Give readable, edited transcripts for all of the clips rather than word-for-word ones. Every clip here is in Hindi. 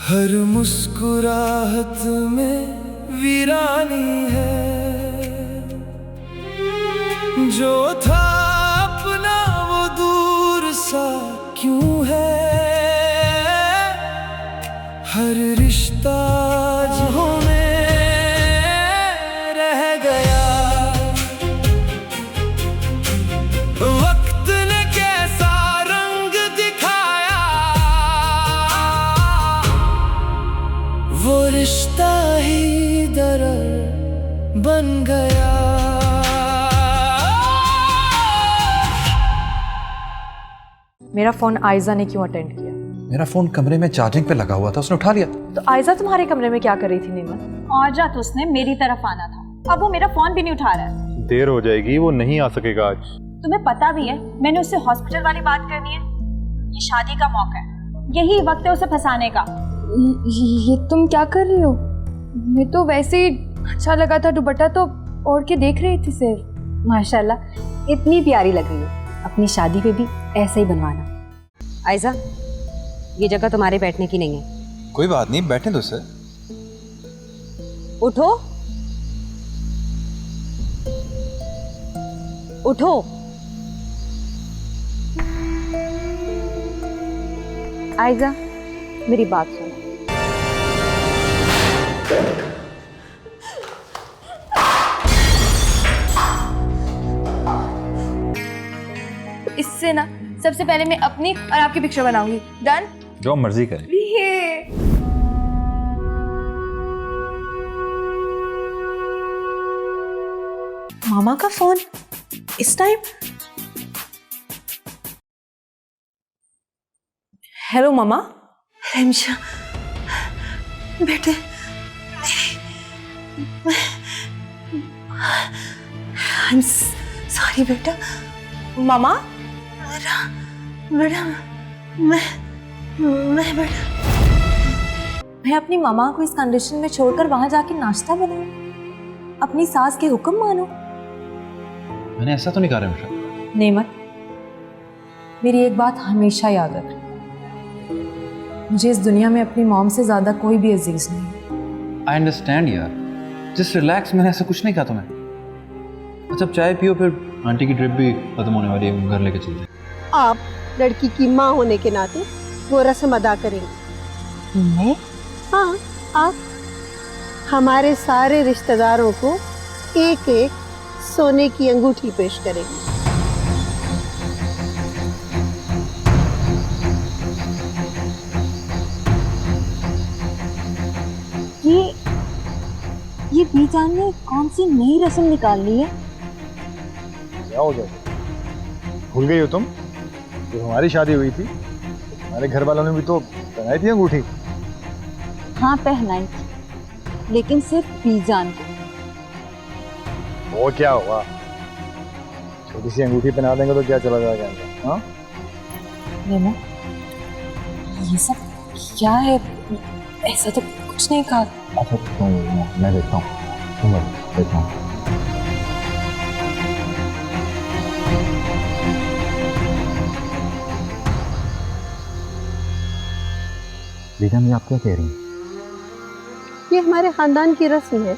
हर मुस्कुराहट में वीरानी है, जो था अपना वो दूर सा क्यों है। हर रिश्ता जहाँ में रह गया, वक्त ने कैसा रंग दिखाया, वो रिश्ता ही दर्द बन गया। मेरा फोन आयजा ने क्यों अटेंड किया? मेरा फोन कमरे में चार्जिंग पे लगा हुआ था, उसने उठा लिया। तो आयजा तुम्हारे कमरे में क्या कर रही थी नेमत? और जा तो उसने मेरी तरफ आना था, अब वो मेरा फोन भी नहीं उठा रहा है। देर हो जाएगी, वो नहीं आ सकेगा आज। तुम्हें पता भी है मैंने उससे हॉस्पिटल वाली बात करनी है, ये शादी का मौका है, यही वक्त है उसे फंसाने का। ये तुम क्या कर रही हो? मैं तो वैसे ही अच्छा लगा था दुपट्टा तो ओढ़ के देख रही थी सिर्फ। माशाल्लाह इतनी प्यारी लग रही है, अपनी शादी पे भी ऐसे ही बनवाना। आयजा, ये जगह तुम्हारे बैठने की नहीं है। कोई बात नहीं, बैठने दो सर। उठो उठो। आयजा मेरी बात सुनो। इससे ना सबसे पहले मैं अपनी और आपकी पिक्चर बनाऊंगी। डन? जो मर्जी करें। ये मामा का फोन इस टाइम? हेलो मामा। रिमशा बेटे, आई एम सॉरी बेटा। मामा बेटा मैं बेटा, मैं अपनी मामा को इस कंडीशन में छोड़कर वहां जाके नाश्ता बनाऊं? अपनी सास के हुक्म मानो? मैंने ऐसा तो नहीं कहा रिमशा। नेमत, मेरी एक बात हमेशा याद रख, मुझे इस दुनिया में अपनी मॉम से ज्यादा कोई भी अजीज नहीं। आई अंडरस्टैंड यार, जस्ट रिलैक्स, मैंने ऐसा कुछ नहीं कहा तुम्हें। अच्छा चाय पियो, फिर आंटी की ट्रिप भी खत्म होने वाली है, घर लेके चलते हैं। आप लड़की की माँ होने के नाते वो रस्म अदा करेंगे। मैं? हाँ, आप हमारे सारे रिश्तेदारों को एक एक सोने की अंगूठी पेश करेंगे। ये बीजान ने कौन सी नई रस्म निकाल ली है? क्या हो गया, भूल गई हो तुम? जब हमारी शादी हुई थी हमारे घर वालों ने भी तो पहनाई थी अंगूठी। हाँ पहनाई थी, लेकिन सिर्फ बीजान को। वो क्या हुआ, छोटी सी अंगूठी पहना देंगे तो क्या चला जाएगा इनका? हाँ नेमो, ये सब क्या है? ऐसा तो कुछ नहीं कहा। अच्छा तुम, मैं देखता हूँ, तुम देखता हूँ। बीजा मुझे आप क्या कह रही हैं? ये हमारे खानदान की रस्म है,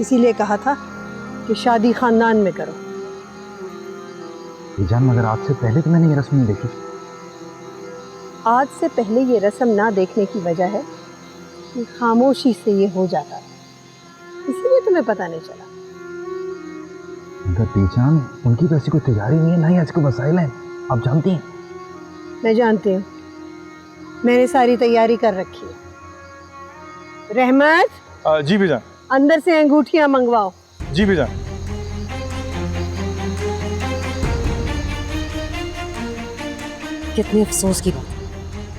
इसीलिए कहा था कि शादी खानदान में करो। बीजान मगर आज से पहले तो मैंने ये रस्म नहीं देखी। आज से पहले ये रस्म ना देखने की वजह है कि खामोशी से ये हो जाता है, इसीलिए तुम्हें पता नहीं चला। मगर बीजान, उनकी तो ऐसी कोई तैयारी नहीं है, ना ही आज को वसाइल है, आप जानती हैं। मैं जानती हूँ, मैंने सारी तैयारी कर रखी है। रहमत, जी बीजान। अंदर से अंगूठियां मंगवाओ। जी बीजान। कितने अफसोस की बात,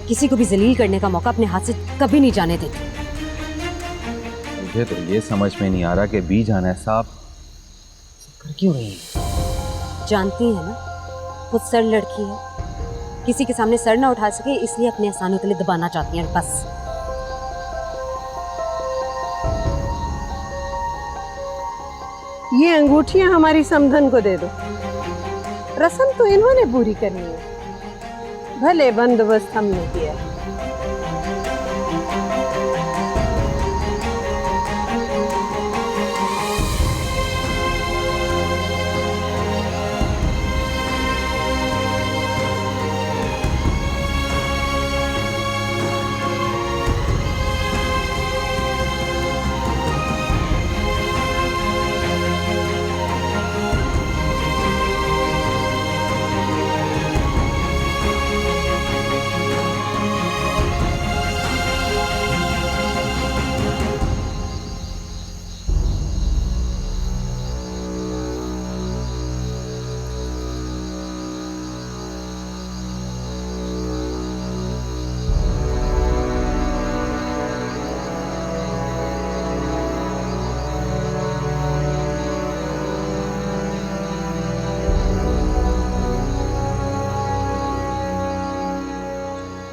किसी को भी जलील करने का मौका अपने हाथ से कभी नहीं जाने देते। मुझे तो ये समझ में नहीं आ रहा कि बीजान ऐसा कर क्यों रही है। जानती है ना, खुद सर लड़की है, किसी के सामने सर ना उठा सके इसलिए अपने एहसानों के लिए दबाना चाहती हैं बस। ये अंगूठियां हमारी समधन को दे दो, रस्म तो इन्होंने पूरी करनी है, भले बंदोबस्त हमने किया।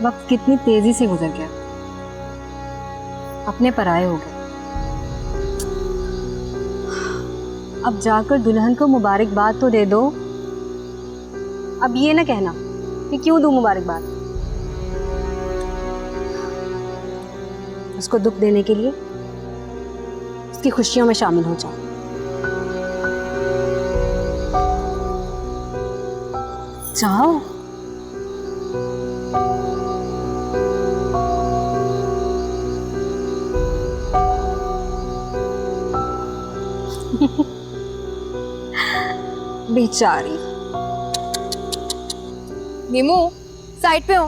वक्त कितनी तेजी से गुजर गया, अपने पराये हो गए। अब जाकर दुल्हन को मुबारकबाद तो दे दो। अब ये ना कहना कि क्यों दूं मुबारकबाद। उसको दुख देने के लिए उसकी खुशियों में शामिल हो जाओ। जाओ। बेचारी। नीमू, साइड पे हो।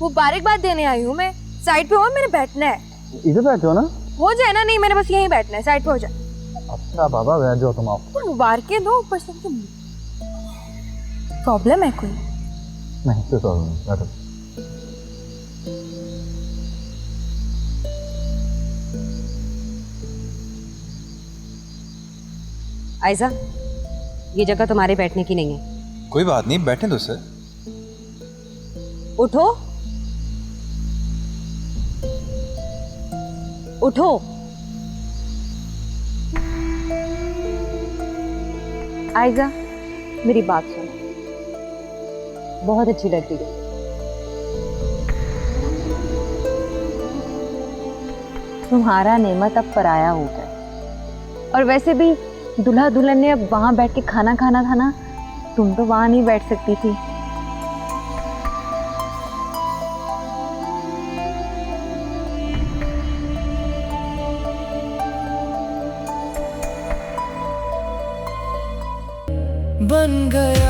मुबारकबाद देने आई हूँ मैं। साइड पे हो, मैंने बैठना है। इधर बैठे हो ना? हो जाए ना। नहीं, मैंने बस यहीं बैठना है। साइड पे हो जाए। अच्छा बाबा, बैठ जाओ तुम। आओ। तो मुबारकें दो ऊपर से। प्रॉब्लम है कोई? नहीं, कोई प्रॉब्लम नहीं, बैठो। आयजा, ये जगह तुम्हारे बैठने की नहीं है। कोई बात नहीं, बैठे तो सर। उठो उठो। आयजा, मेरी बात सुनो। बहुत अच्छी लगती है। तुम्हारा नेमत अब पराया हो गया। और वैसे भी दूल्हा दुल्हन ने अब वहां बैठ के खाना खाना था ना, तुम तो वहां नहीं बैठ सकती थी। बन गया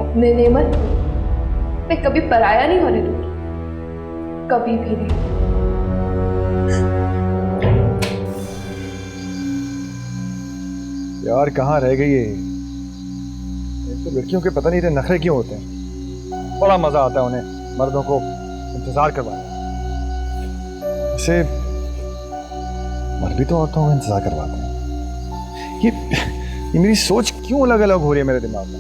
अपने नेमत मैं कभी पराया नहीं होने दूंगी, कभी भी नहीं। यार कहाँ रह गई है? एक तो लड़कियों के पता नहीं इतने नखरे क्यों होते हैं। बड़ा मजा आता है उन्हें मर्दों को इंतजार करवाने। इसे मर्द भी तो औरतों को इंतजार करवाते हैं। ये मेरी सोच क्यों अलग अलग हो रही है मेरे दिमाग में?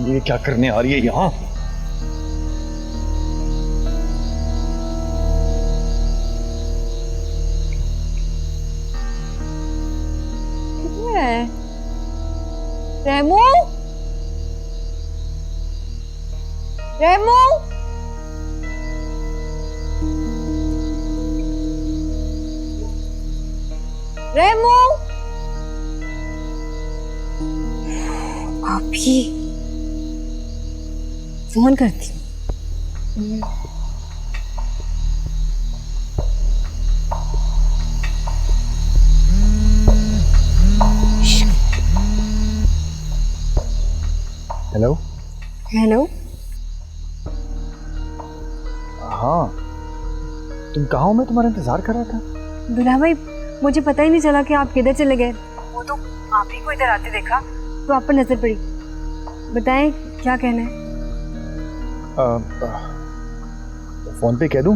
ये क्या करने आ रही है यहाँ? रेमू, रेमू, रेमू। अभी फोन करती हूँ। Hello hello. हाँ, तुम कहाँ हो? मैं तुम्हारा इंतजार कर रहा था। दुल्हा भाई, मुझे पता ही नहीं चला कि आप किधर चले गए। वो तो आप ही को इधर आते देखा तो आप पर नजर पड़ी। बताएं क्या कहना है? फोन पे कह दूं?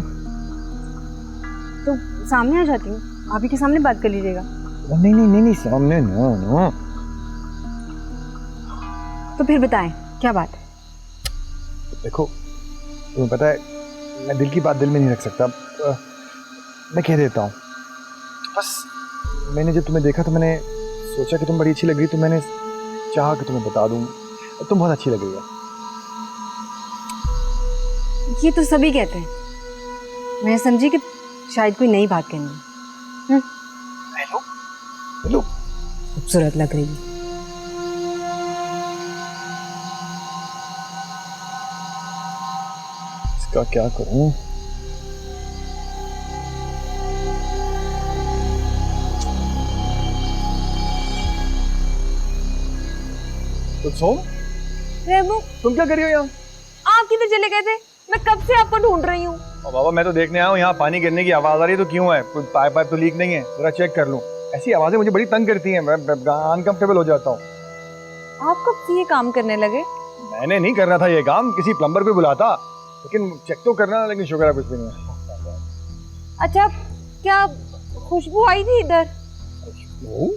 तो सामने आ जाती हूँ, भाभी के सामने बात कर लीजिएगा। नहीं नहीं नहीं नहीं, सामने नो नो। तो फिर बताएं क्या बात है? देखो तुम्हें पता है, मैं दिल की बात दिल में नहीं रख सकता। मैं कह देता हूँ। बस मैंने जब तुम्हें देखा तो मैंने सोचा कि तुम बड़ी अच्छी लग रही, तो मैंने चाहा कि तुम्हें बता दूँ तुम बहुत अच्छी लग रही है। ये तो सभी कहते हैं, मैं समझी कि शायद कोई नई बात करनी है। हेलो हेलो, खूबसूरत लग रही है। इसका क्या करूं? कुलसुम, रेमू, तुम क्या कर रही हो यहाँ? आप किधर चले गए थे? मैं कब से आपको ढूंढ रही हूँ। बाबा मैं तो देखने आया हूँ, यहाँ पानी गिरने की आवाज आ रही है, तो क्यों है? कोई पाइप तो लीक नहीं है? जरा चेक कर लूं। ऐसी आवाजें मुझे बड़ी तंग करती हैं, मैं अनकंफर्टेबल हो जाता हूँ। आप कब से ये काम करने लगे? मैंने नहीं करना था ये काम, किसी प्लम्बर को बुलाता, लेकिन चेक तो करना, लेकिन शुक्र है कुछ भी नहीं है। अच्छा, क्या खुशबू आई थी इधर? वो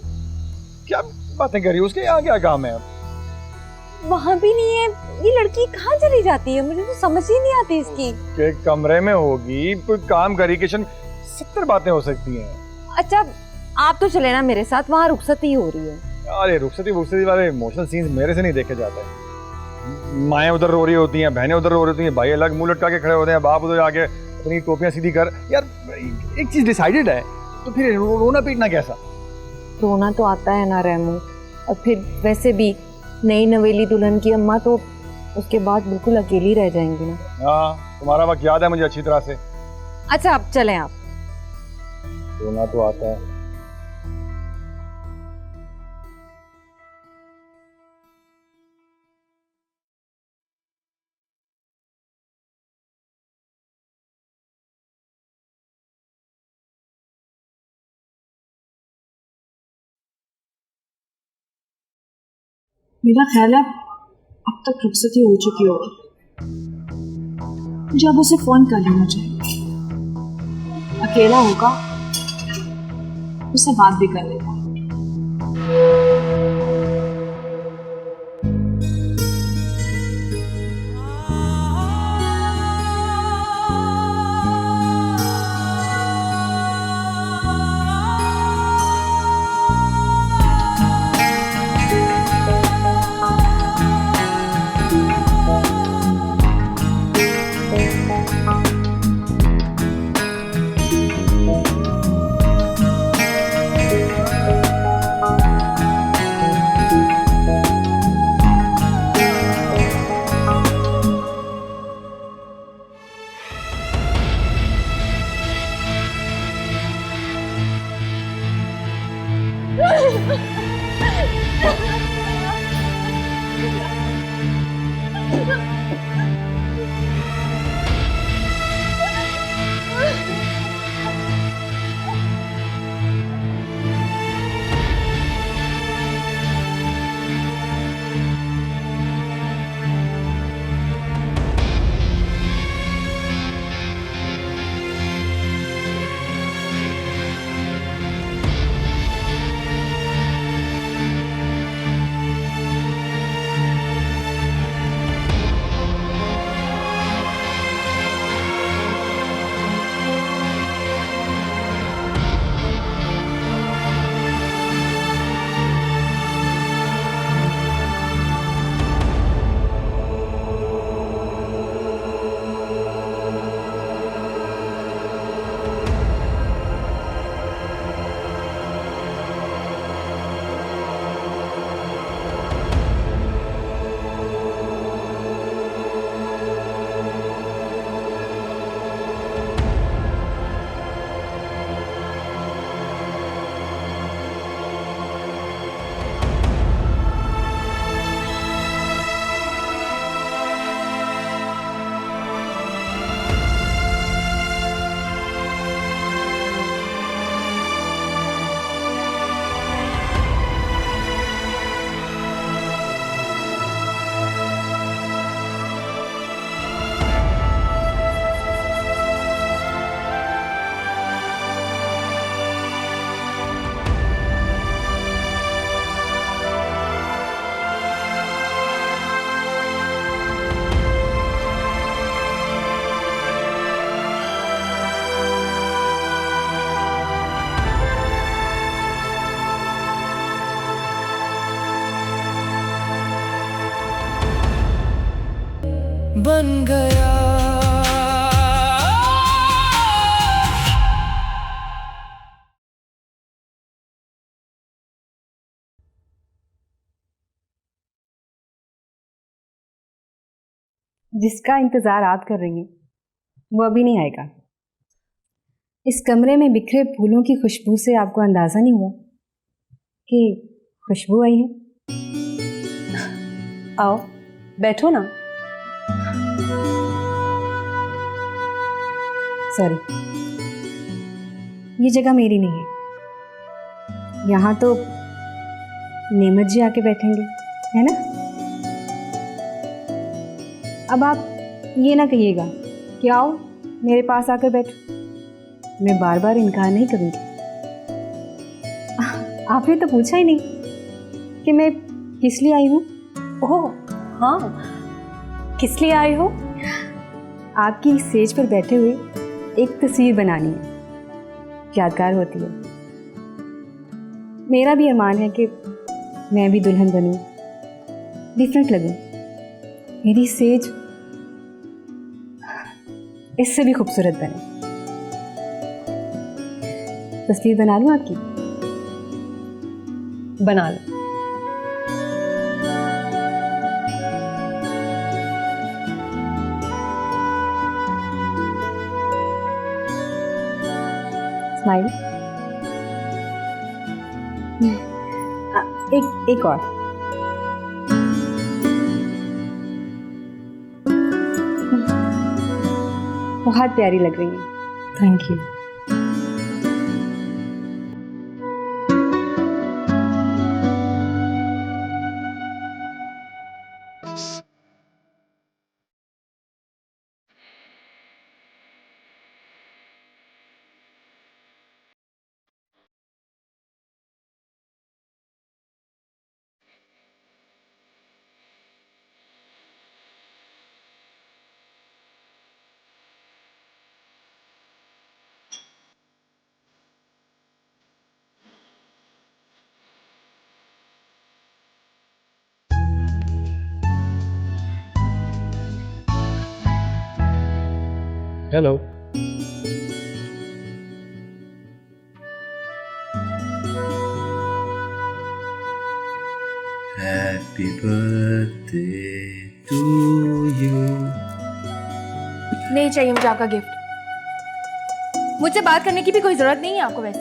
क्या बातें कर रही हो? उसके यहाँ क्या काम है? वहाँ भी नहीं है। ये लड़की कहाँ चली जाती है? मुझे तो समझ ही नहीं आती इसकी। के कमरे में होगी, कोई काम करी, किशन 70 बातें हो सकती हैं। अच्छा, आप तो चले ना मेरे साथ, वहाँ रुखसती हो रही है। अरे रुखसती वाले इमोशनल सीन्स मेरे से नहीं देखे जाते हैं। माएँ उधर रो रही होती हैं, बहनें उधर रो रही होती हैं, भाई अलग मुंह लटका के खड़े होते हैं, बाप उधर आके अपनी टोपियां सीधी कर। यार एक चीज डिसाइडेड है, तो फिर रोना पीटना कैसा? रोना तो आता है ना रेमू, और फिर वैसे भी नई नवेली दुल्हन की अम्मा तो उसके बाद बिल्कुल अकेली रह जाएंगी ना। हाँ, तुम्हारा वक्त याद है मुझे अच्छी तरह से। अच्छा, अब चलें आप। रोना तो आता है। मेरा ख्याल है अब तक रुखसती हो चुकी होगी। मुझे अब उसे फोन कर लेना चाहिए। अकेला होगा, उससे बात भी कर लेगा। बन गया। जिसका इंतजार आप कर रही हैं वो अभी नहीं आएगा। इस कमरे में बिखरे फूलों की खुशबू से आपको अंदाजा नहीं हुआ कि खुशबू आई है? आओ बैठो ना। सॉरी, ये जगह मेरी नहीं है। यहाँ तो नेमत जी आके बैठेंगे, है ना? अब आप ये ना कहिएगा कि आओ मेरे पास आकर बैठो। मैं बार बार इनकार नहीं करूँगी। आपने तो पूछा ही नहीं कि मैं किस लिए आई हूँ। ओह हाँ, किस लिए आई हो? आपकी सेज पर बैठे हुए एक तस्वीर बनानी है, यादगार होती है। मेरा भी अरमान है कि मैं भी दुल्हन बनूं, डिफरेंट लगूं। मेरी सेज इससे भी खूबसूरत बने। तस्वीर बना लूं आपकी? बना लो। स्माइल। एक और। बहुत प्यारी लग रही है। Thank you. Hello. Happy birthday to you. नहीं चाहिए मुझे आपका गिफ्ट। मुझसे बात करने की भी कोई जरूरत नहीं है आपको वैसे।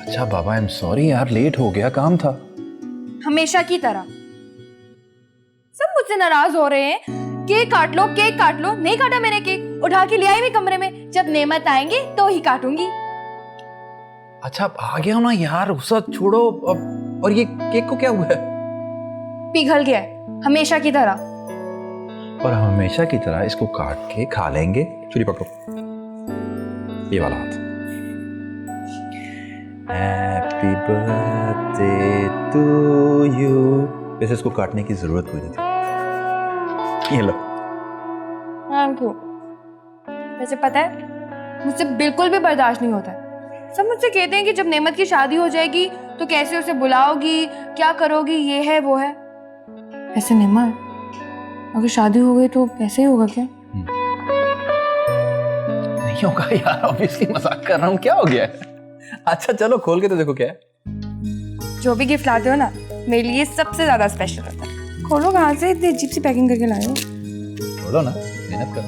अच्छा बाबा, आई एम सॉरी यार, लेट हो गया, काम था। हमेशा की तरह सब मुझसे नाराज हो रहे हैं। केक काट लो, केक काट लो। नहीं काटा मैंने केक, उठा के ले आई मैं कमरे में। जब नेमत आएंगे तो ही काटूंगी। अच्छा आ गया हो ना यार, गुस्सा छोड़ो। और ये केक को क्या हुआ है? पिघल गया है हमेशा की तरह। और हम हमेशा की तरह इसको काट के खा लेंगे। छुरी पकड़ो, ये वाला हाथ। Happy birthday to you. वैसे इसको काटने की जरूरत कोई नहीं थी। ये लो। Thank you. वैसे पता है मुझसे बिल्कुल भी बर्दाश्त नहीं होता है। सब मुझसे कहते हैं कि जब नेमत की शादी हो जाएगी तो कैसे उसे बुलाओगी, क्या करोगी, ये है वो है। ऐसे नेमत अगर शादी हो गई तो ऐसे ही होगा क्या? नहीं होगा यार, ऑब्वियसली मजाक कर रहा हूँ। क्या हो गया है? अच्छा चलो खोल के तो देखो क्या है। जो भी गिफ्ट लाते हो ना मेरे लिए सबसे ज्यादा स्पेशल होता है। खोलो, कहाँ से इतनी अजीब सी पैकिंग करके लाए हो? खोलो ना, मेहनत करो।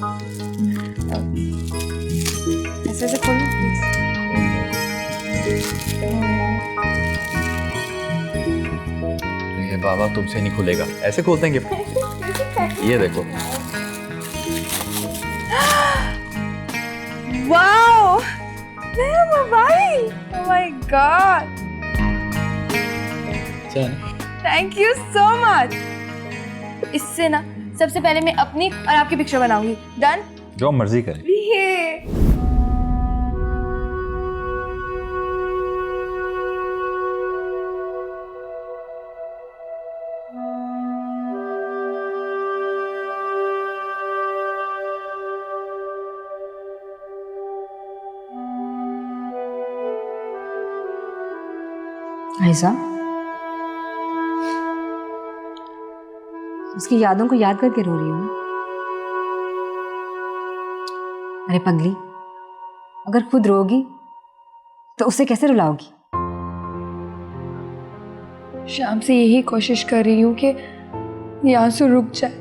ऐसे ऐसे खोलो प्लीज। ये बाबा तुमसे नहीं खुलेगा, ऐसे खोलते हैं गिफ्ट। ये देखो। वाओ, मेरा mobile. Oh my God, thank you so much. इससे ना सबसे पहले मैं अपनी और आपकी पिक्चर बनाऊंगी। डन? जो मर्जी करें। आयशा, उसकी यादों को याद करके रो रही हूँ। अरे पगली, अगर खुद रोगी तो उसे कैसे रुलाओगी? शाम से यही कोशिश कर रही हूँ कि ये आंसू रुक जाए,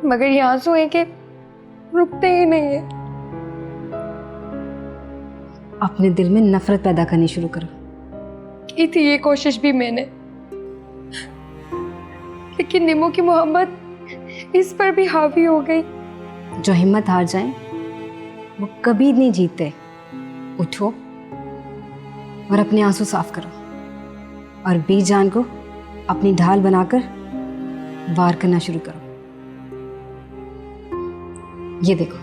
मगर ये आंसू है कि रुकते ही नहीं है। अपने दिल में नफरत पैदा करनी शुरू करो। की थी ये कोशिश भी मैंने, लेकिन निमो की मोहब्बत इस पर भी हावी हो गई। जो हिम्मत हार जाए वो कभी नहीं जीतते। उठो और अपने आंसू साफ करो और बीजान को अपनी ढाल बनाकर वार करना शुरू करो। ये देखो,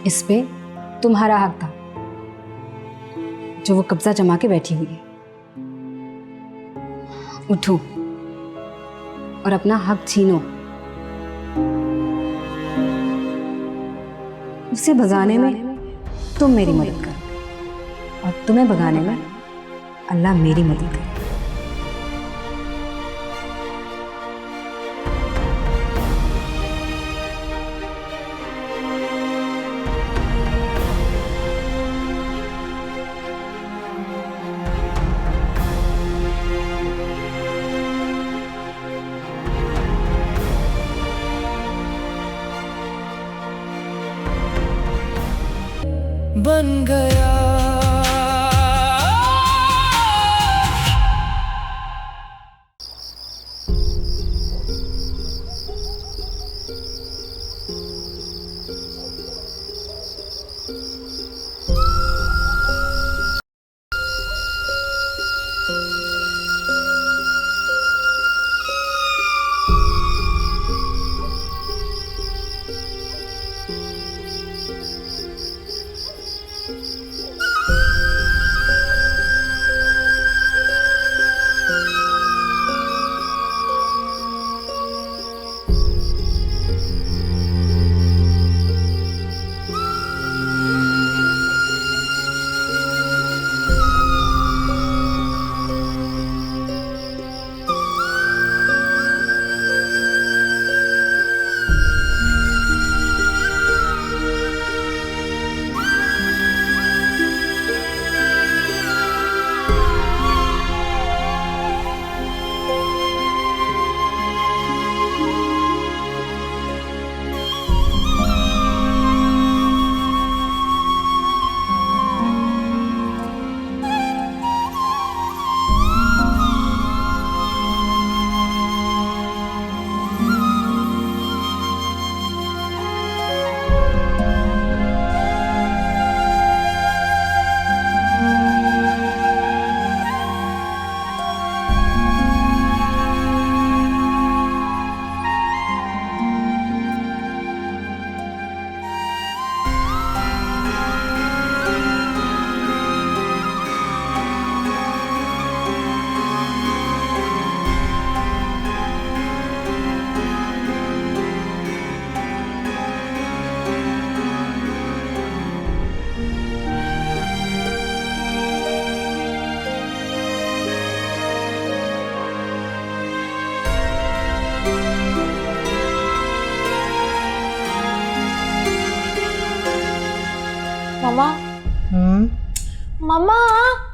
इस पे तुम्हारा हक था जो वो कब्जा जमा के बैठी हुई है। उठो और अपना हक छीनो। उसे भगाने में तुम मेरी मदद करो और तुम्हें भगाने में अल्लाह मेरी मदद करे। बन गया मामा। मामा।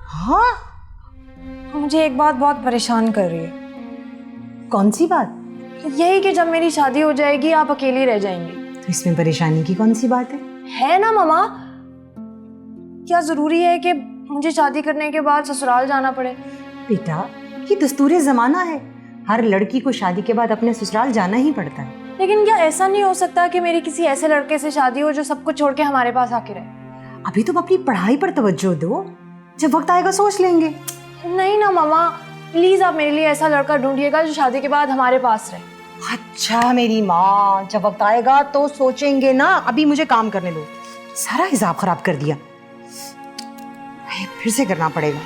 हाँ, मुझे एक बात बहुत परेशान कर रही है। कौन सी बात? यही कि जब मेरी शादी हो जाएगी आप अकेली रह जाएंगी। तो इसमें परेशानी की कौन सी बात है ना मामा? क्या जरूरी है कि मुझे शादी करने के बाद ससुराल जाना पड़े? बेटा, ये दस्तूर जमाना है, हर लड़की को शादी के बाद अपने ससुराल जाना ही पड़ता है। लेकिन क्या ऐसा नहीं हो सकता कि मेरी किसी ऐसे लड़के से शादी हो जो सब कुछ छोड़ के हमारे पास आके रहे? अभी तुम अपनी पढ़ाई पर तवज्जो दो, जब वक्त आएगा सोच लेंगे। नहीं ना मामा, प्लीज आप मेरे लिए ऐसा लड़का ढूंढिएगा जो शादी के बाद हमारे पास रहे। अच्छा मेरी माँ, जब वक्त आएगा तो सोचेंगे ना, अभी मुझे काम करने दो। सारा हिसाब खराब कर दिया, फिर से करना पड़ेगा।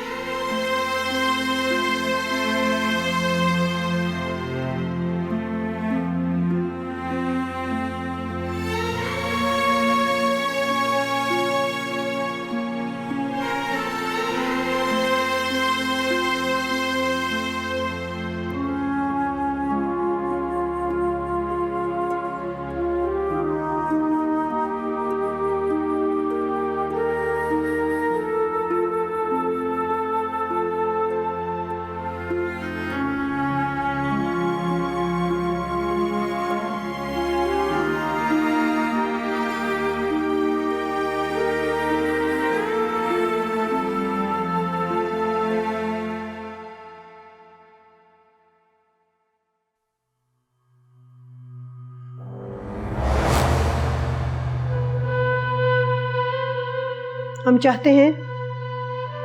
हम चाहते हैं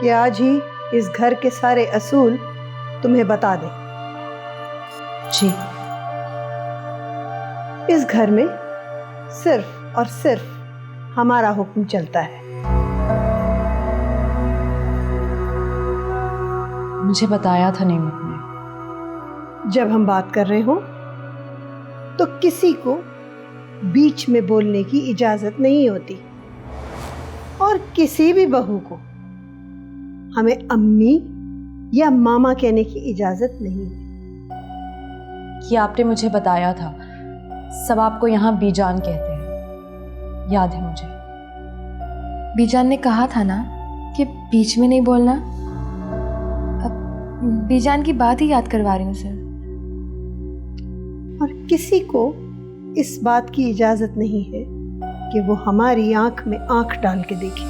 कि आज ही इस घर के सारे असूल तुम्हें बता दें। जी। इस घर में सिर्फ और सिर्फ हमारा हुक्म चलता है। मुझे बताया था नेमत ने। जब हम बात कर रहे हो तो किसी को बीच में बोलने की इजाजत नहीं होती, और किसी भी बहू को हमें अम्मी या मामा कहने की इजाजत नहीं है। कि आपने मुझे बताया था, सब आपको यहाँ बीजान कहते हैं, याद है मुझे। बीजान ने कहा था ना कि बीच में नहीं बोलना। अब बीजान की बात ही याद करवा रही हूँ सर। और किसी को इस बात की इजाजत नहीं है कि वो हमारी आंख में आंख डाल के देखे,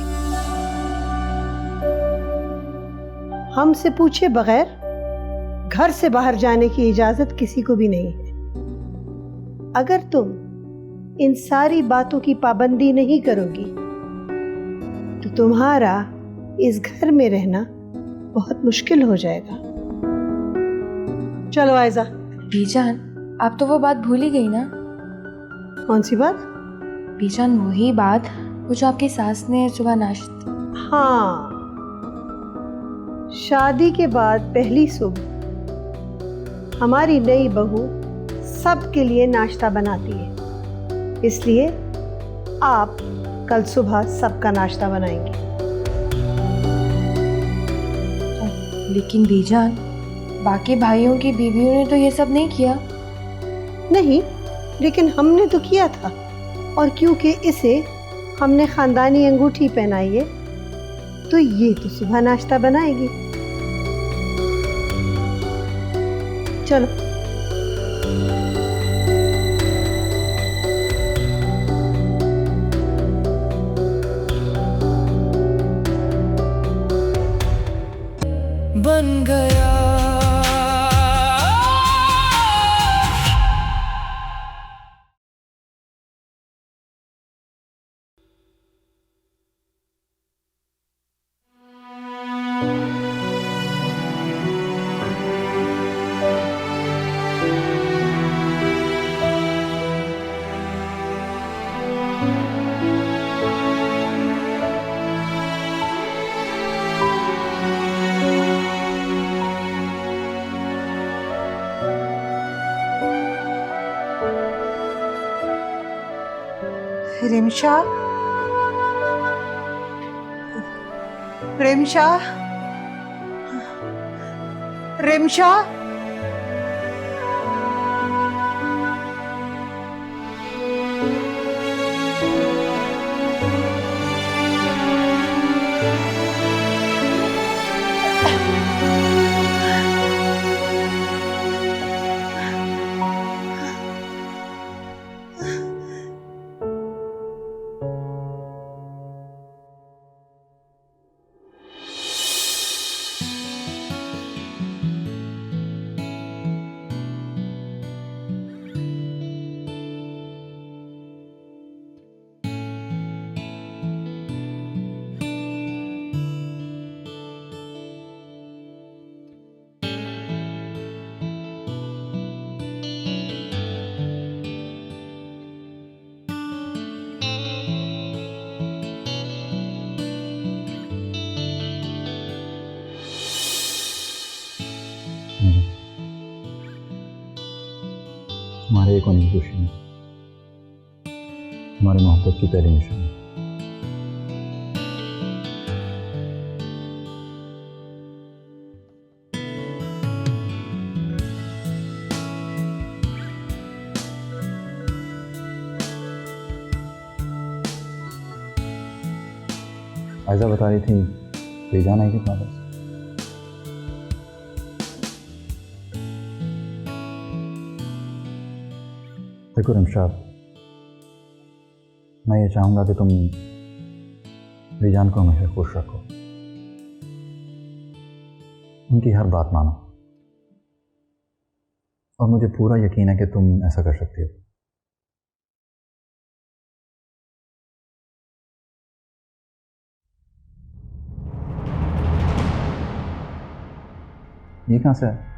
हमसे पूछे बगैर घर से बाहर जाने की इजाजत किसी को भी नहीं है। अगर तुम इन सारी बातों की पाबंदी नहीं करोगी तो तुम्हारा इस घर में रहना बहुत मुश्किल हो जाएगा। चलो आयजा। बीजान, आप तो वो बात भूल ही गई ना। कौन सी बात? बीजान, वही बात वो जो आपकी सास ने सुबह नाश्ता। हाँ, शादी के बाद पहली सुबह हमारी नई बहू सबके लिए नाश्ता बनाती है, इसलिए आप कल सुबह सबका नाश्ता बनाएंगे। लेकिन बीजान, बाकी भाइयों की बीवियों ने तो ये सब नहीं किया। नहीं, लेकिन हमने तो किया था, और क्योंकि इसे हमने खानदानी अंगूठी पहनाई है तो ये तो सुबह नाश्ता बनाएगी। चलो। बन गया रिमशा, रिमशा, रिमशा, हमारे एक होने की खुशी में हमारी मोहब्बत की पहली निशानी। आयजा बता रही थी बेजान आई कि वापस। देखो रिमशा, मैं ये चाहूँगा कि तुम बेजान को हमेशा खुश रखो, उनकी हर बात मानो, और मुझे पूरा यकीन है कि तुम ऐसा कर सकती हो। ये कहाँ से है?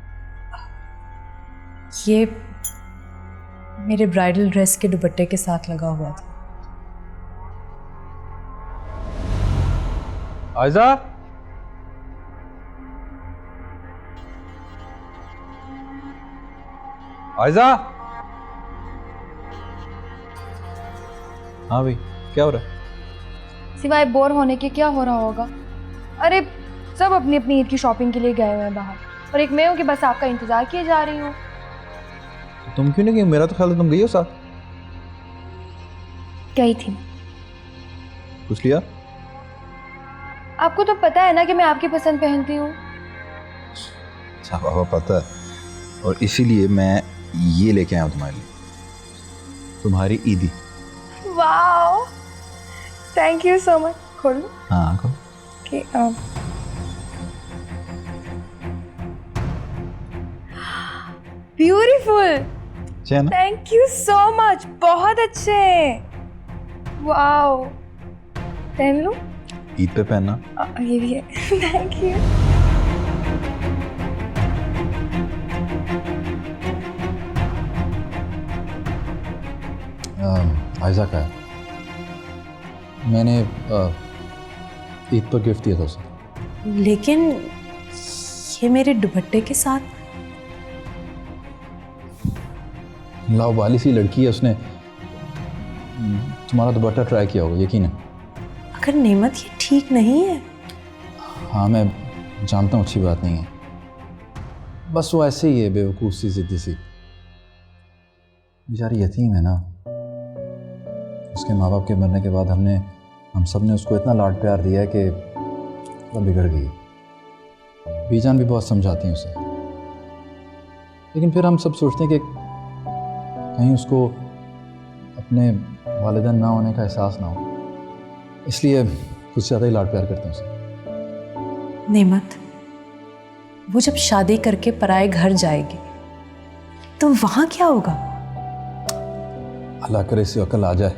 ये मेरे ब्राइडल ड्रेस के दुपट्टे के साथ लगा हुआ था। आयजा, आयजा। हाँ भाई, क्या हो रहा है? सिवाय बोर होने के क्या हो रहा होगा? अरे सब अपनी अपनी ईद की शॉपिंग के लिए गए हुए हैं बाहर, और एक मैं हूँ कि बस आपका इंतजार किए जा रही हूँ। तो तुम क्यों नहीं गई? मेरा तो ख्याल है तुम गई हो साथ। गई थी। पूछ लिया? आपको तो पता है ना कि मैं आपकी पसंद पहनती हूँ। अच्छा बाबा, पता है, और इसीलिए मैं ये लेके आया हूँ तुम्हारे लिए, तुम्हारी ईदी। Wow, thank you so much. खोल लो। हाँ खोल। Okay, beautiful, thank you so much, बहुत अच्छे। वाओ, पहन लो। ईद पे पहनना। ये भी है। Thank you. आयजा का है, मैंने ईद पर गिफ्ट दिया था उसे। लेकिन ये मेरे दुपट्टे के साथ। लावाली सी लड़की है, उसने तुम्हारा दुपट्टा ट्राई किया होगा, यकीन है। अगर नेमत ये ठीक नहीं है। हाँ मैं जानता हूँ, अच्छी बात नहीं है, बस वो ऐसे ही है, बेवकूफ़ सी, जिद्दी सी। बेचारी यतीम है ना, उसके माँ बाप के मरने के बाद हम सब ने उसको इतना लाड प्यार दिया है कि वो बिगड़ गई। बीजान भी बहुत समझाती हैं उसे, लेकिन फिर हम सब सोचते हैं कि कहीं उसको अपने वालिदैन ना होने का एहसास ना हो, इसलिए कुछ ज़्यादा ही लाड प्यार करते हैं उसे। नेमत, वो जब शादी करके पराए घर जाएगी तो वहां क्या होगा? अल्लाह करे इसे अकल आ जाए।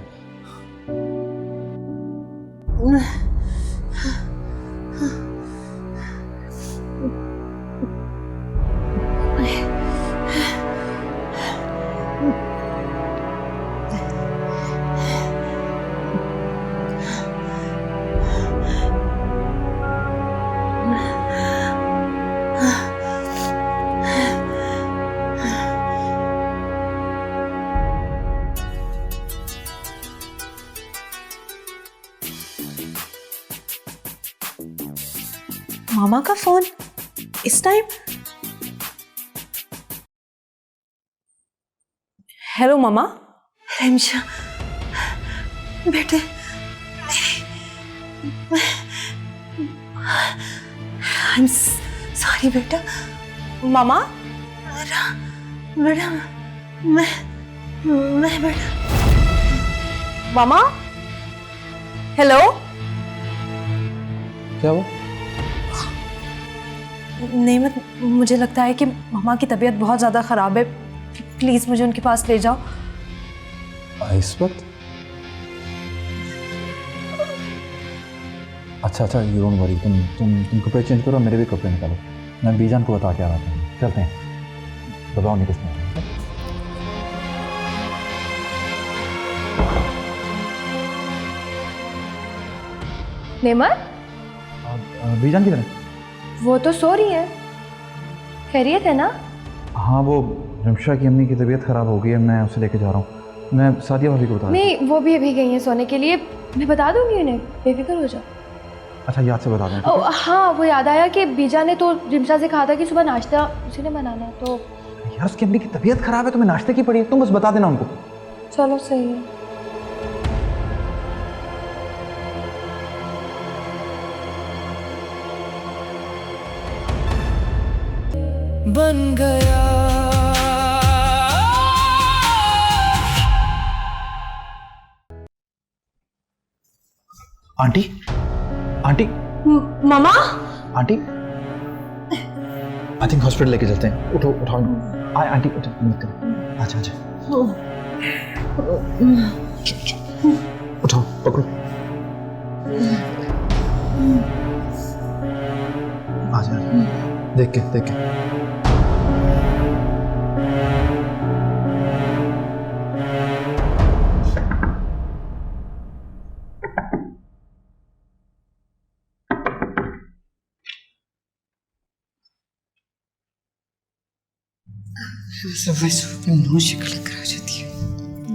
मामा का फोन इस टाइम? हेलो मामा। रिमशा बेटे, आई एम सॉरी बेटा। मामा, बेटा मैं बेटा। मामा, हेलो। क्या हुआ? नेमत, मुझे लगता है कि मामा की तबीयत बहुत ज़्यादा ख़राब है, प्लीज़ मुझे उनके पास ले जाओ। इस वक्त? अच्छा, यू डोंट वरी, तुम कपड़े चेंज करो, मेरे भी कपड़े निकालो, मैं बीजान को बता के आ रहा था। चलते हैं, बताओ नहीं कुछ नहीं। नेमत, बीजान किधर है? वो तो सो रही है। खैरियत है ना? हाँ, वो रिमशा की अम्मी की तबीयत ख़राब हो गई है, मैं उसे लेके जा रहा हूँ। मैं सादिया भाभी को बता। नहीं, वो भी अभी गई हैं सोने के लिए, मैं बता दूंगी उन्हें, बेफिक्र हो जाओ। अच्छा, याद से बता दें। हाँ, वो याद आया कि बीजा ने तो रिमशा से कहा था कि सुबह नाश्ता उसी ने बनाना है, तो यार उसकी अम्मी की तबीयत ख़राब है, तुम्हें नाश्ते की पड़ी है, तुम बस बता देना उनको। चलो सही है। बन गया aunty, aunty, mama, aunty, I think hospital लेके चलते हैं। उठो, उठाओ। आंटी उठो, मत करो। अच्छा, उठाओ, पकड़ो। आ जाओ। देख के देख के।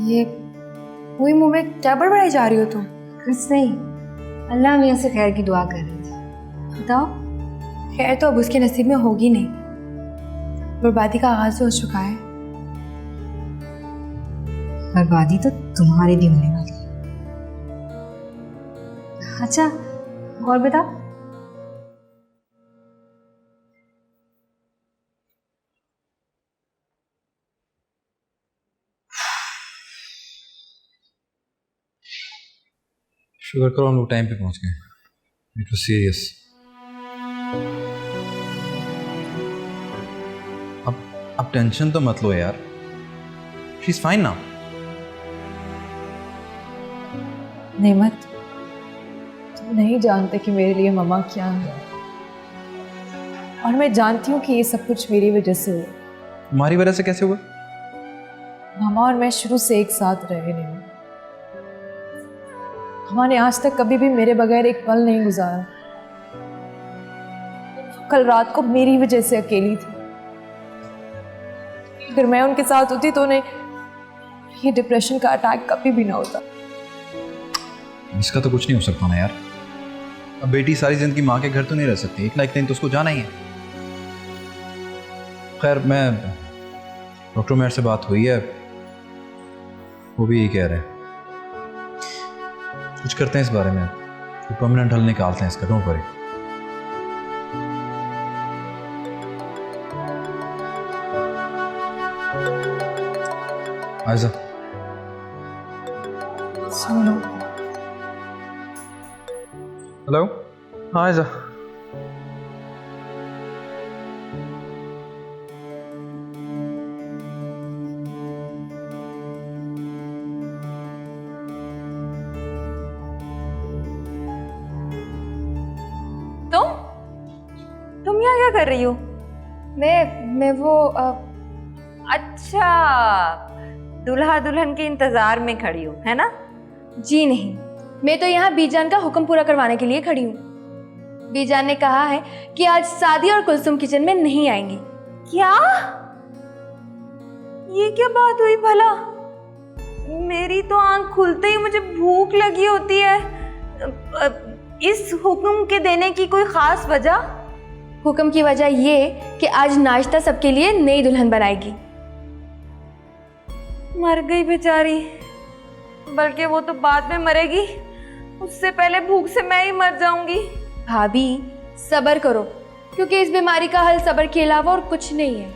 ये वही मुंह में क्या बड़बड़ाई जा रही हो तुम? कुछ नहीं, अल्लाह मियाँ से खैर की दुआ कर रही थी। बताओ। खैर तो अब उसके नसीब में होगी नहीं, बर्बादी का आगाज हो चुका है। बर्बादी तो तुम्हारी भी होने वाली है। अच्छा, और बता। शुगर करो हम लोग टाइम पे पहुंच गए। It was serious. अब टेंशन तो मत लो यार, शी इज फाइन नाउ। नेमत, तुम नहीं जानते कि मेरे लिए ममा क्या है, और मैं जानती हूँ कि ये सब कुछ मेरी वजह से हुआ। तुम्हारी वजह से कैसे हुआ? मामा और मैं शुरू से एक साथ रहे नहीं। मामा ने आज तक कभी भी मेरे बगैर एक पल नहीं गुजारा। कल रात को मेरी वजह से अकेली थी। अगर मैं उनके साथ होती तो उन्हें ये डिप्रेशन का अटैक कभी भी ना होता। इसका तो कुछ नहीं हो सकता ना यार। अब बेटी सारी जिंदगी माँ के घर तो नहीं रह सकती, एक ना एक दिन तो उसको जाना ही है। खैर, मैं डॉक्टर मेयर से बात हुई है, वो भी यही कह रहे हैं। कुछ करते हैं इस बारे में, कोई परमानेंट हल निकालते हैं इसका। Don't worry. आयजा, सुनो। हेलो। हाँ आयजा। तुम यहाँ क्या कर रही हो? मैं वो अच्छा, दुल्हा दुल्हन के इंतजार में खड़ी हो, है ना? जी नहीं, मैं तो यहाँ बीजान का हुक्म पूरा करवाने के लिए खड़ी हूँ। बीजान ने कहा है कि आज सादी और कुलसुम किचन में नहीं आएंगी। क्या? ये क्या बात हुई भला? मेरी तो आंख खुलते ही मुझे भूख लगी होती है। इस हुक्म के देने की कोई खास वजह? हुक्म की वजह ये कि आज नाश्ता सबके लिए नई दुल्हन बनाएगी। मर गई बेचारी, बल्कि वो तो बाद में मरेगी, उससे पहले भूख से मैं ही मर जाऊंगी। भाभी सब्र करो, क्योंकि इस बीमारी का हल सब्र के अलावा और कुछ नहीं है।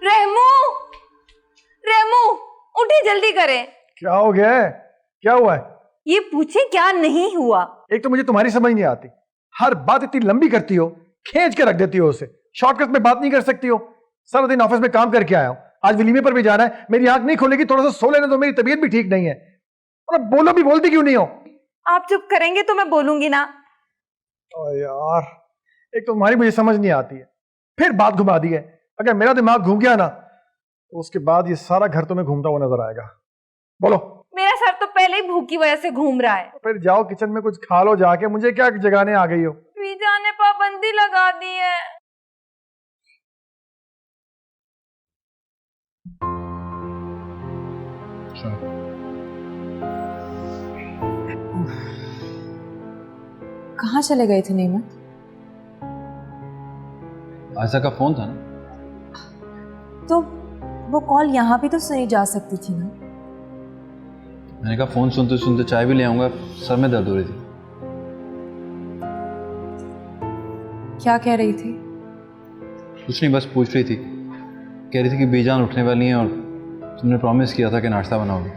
रेमू, रेमू उठे, जल्दी करें। क्या हो गया है? क्या हुआ है? ये पूछे क्या नहीं हुआ। एक तो मुझे तुम्हारी समझ नहीं आती, हर बात इतनी लंबी करती हो, खींच के रख देती हो उसे। शॉर्टकट में बात नहीं कर सकती हो। सारा दिन ऑफिस में काम करके आया हूं, आज वलीमे पर भी जाना है। मेरी आंख नहीं खोलेगी, थोड़ा सा सो लेने दो, मेरी तबीयत भी ठीक नहीं है। और बोलो भी, बोलती क्यों नहीं हो? आप चुप करेंगे तो मैं बोलूंगी ना। ओ यार, एक तो तुम्हारी मुझे समझ नहीं आती है, फिर बात घुमा दी है। अगर मेरा दिमाग घूम गया ना, तो उसके बाद ये सारा घर तुम्हें घूमता हुआ नजर आएगा। बोलो। मेरा सर तो पहले ही भूख की वजह से घूम रहा है। फिर जाओ किचन में कुछ खा लो जाके, मुझे क्या जगाने आ गई हो? बीजा ने पाबंदी लगा दी है। कहाँ चले गए थे नेमत? आयशा का फोन था ना, तो वो कॉल यहाँ भी तो सुनी जा सकती थी ना। मैंने कहा फोन सुनते सुनते चाय भी ले आऊंगा, सर में दर्द हो रही थी। क्या कह रही थी? कुछ नहीं, बस पूछ रही थी। कह रही थी कि बीजान उठने वाली हैं और तुमने प्रॉमिस किया था कि नाश्ता बनाओगे।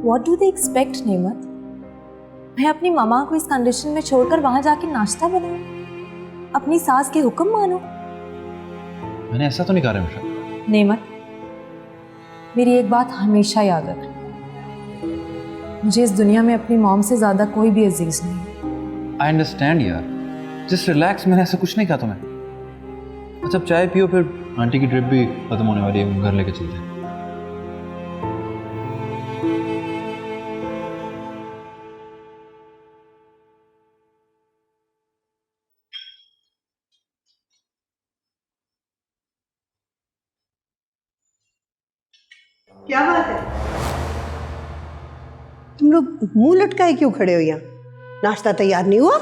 What do they expect, नेमत? मैं अपनी मामा को इस कंडीशन में छोड़कर वहां जाके नाश्ता बनाऊं? अपनी सास के हुक्म मानो? मैंने ऐसा तो नहीं कहा रिमशा। नेमत, मेरी एक बात हमेशा याद रखना, मुझे इस दुनिया में अपनी मॉम से ज़्यादा कोई भी अजीज नहीं। आई अंडरस्टैंड यार, जस्ट रिलैक्स, मैंने ऐसा कुछ नहीं कहा तुम्हें। अच्छा अब चाय पियो, फिर आंटी की ट्रिप भी खत्म होने वाली है, घर लेके चलते हैं। क्या बात है, तुम लोग मुंह लटकाए क्यों खड़े हो यहाँ? नाश्ता तैयार नहीं हुआ?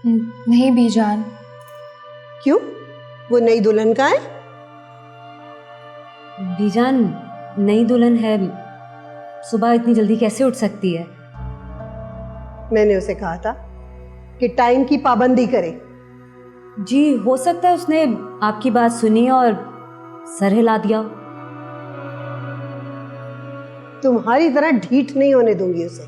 नहीं बीजान। क्यों, वो नई दुल्हन का है? बीजान नई दुल्हन है, सुबह इतनी जल्दी कैसे उठ सकती है? मैंने उसे कहा था कि टाइम की पाबंदी करे। जी हो सकता है उसने आपकी बात सुनी और सर हिला दिया। तुम्हारी तरह ढीठ नहीं होने दूंगी उसे।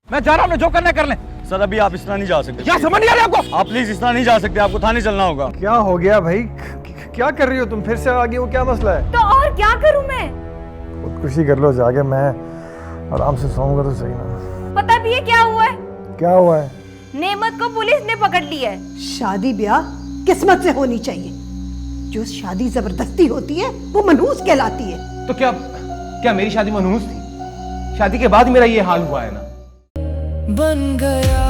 मैं जा रहा हूँ, जो करना कर ले। सर अभी आप इस तरह नहीं जा सकते। क्या समझ नहीं आ रहा आपको? आप प्लीज इस तरह नहीं जा सकते, आपको थाने चलना होगा। क्या हो गया भाई, क्या कर रही हो तुम? फिर से आगे वो क्या मसला है? तो और क्या करूं मैं? खुदकुशी कर लो जाके, मैं आराम से सोऊंगा तो सही ना। पता भी है क्या हुआ है? क्या हुआ है? नेमत को पुलिस ने पकड़ लिया है। शादी ब्याह किस्मत से होनी चाहिए, जो शादी जबरदस्ती होती है वो मनहूस कहलाती है। तो क्या मेरी शादी मनहूस थी? शादी के बाद मेरा ये हाल हुआ है ना। बन गया